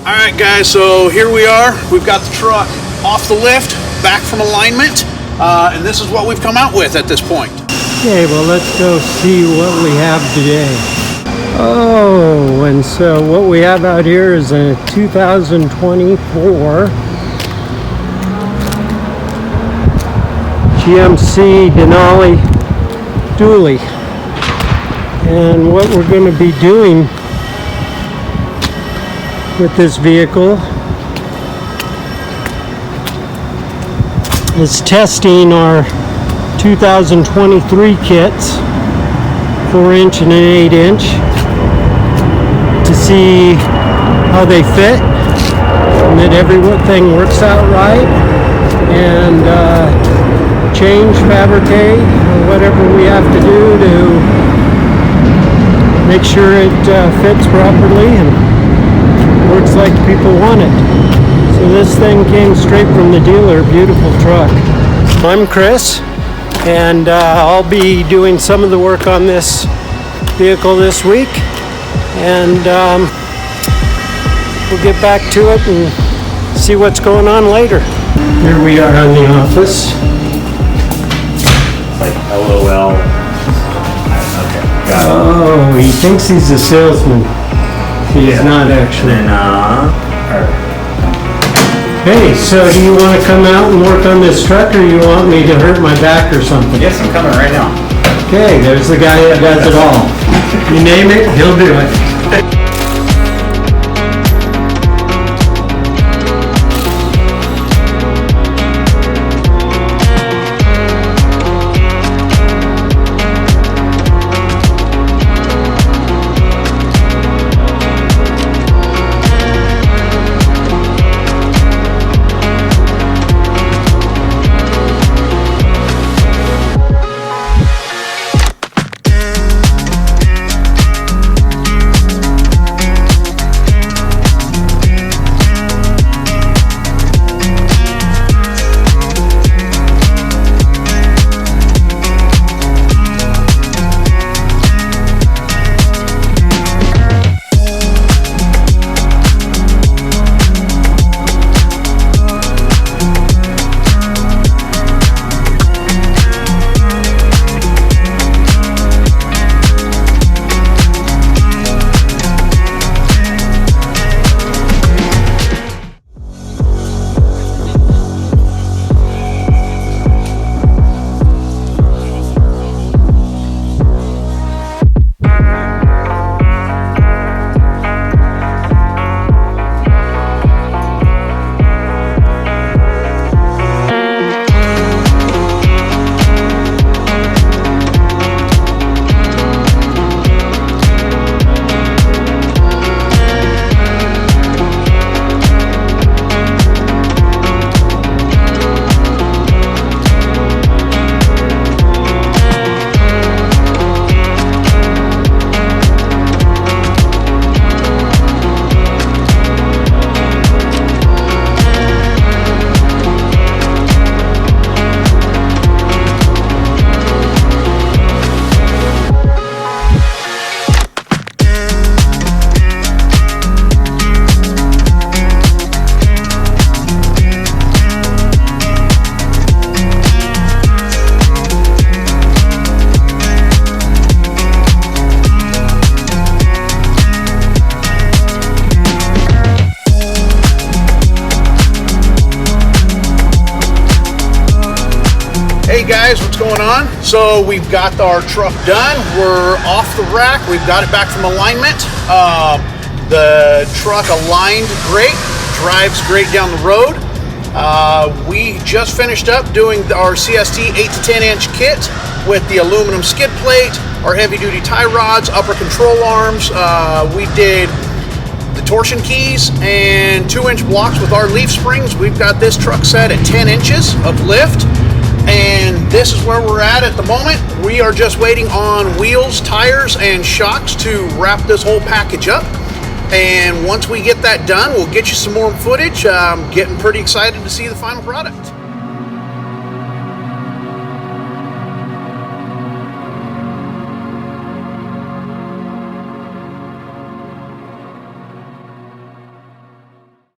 Alright guys, so here we are. We've got the truck off the lift, back from alignment, and this is what we've come out with at this point. Okay, well let's go see what we have today. Oh, and so what we have out here is a 2024 GMC Denali dually. And what we're going to be doing with this vehicle is testing our 2023 kits, 4-inch and an 8-inch, to see how they fit and that everything works out right, and change, fabricate, or whatever we have to do to make sure it fits properly and works like people want it. So this thing came straight from the dealer. Beautiful truck. I'm Chris, and I'll be doing some of the work on this vehicle this week, and we'll get back to it and see what's going on later. Here we are in the office. It's like LOL. Okay, got it. Oh, he thinks he's a salesman. He's not actually. And then, Hey, so do you want to come out and work on this truck, or you want me to hurt my back or something? yes, I'm coming right now. Okay, there's the guy that does it all. You name it, he'll do it. Hey guys, what's going on? So we've got our truck done. We're off the rack. We've got it back from alignment. The truck aligned great, drives great down the road. We just finished up doing our CST 8 to 10 inch kit with the aluminum skid plate, our heavy duty tie rods, upper control arms. We did the torsion keys and 2-inch blocks with our leaf springs. We've got this truck set at 10 inches of lift. And this is where we're at the moment. We are just waiting on wheels, tires, and shocks to wrap this whole package up. And once we get that done, we'll get you some more footage. I'm getting pretty excited to see the final product.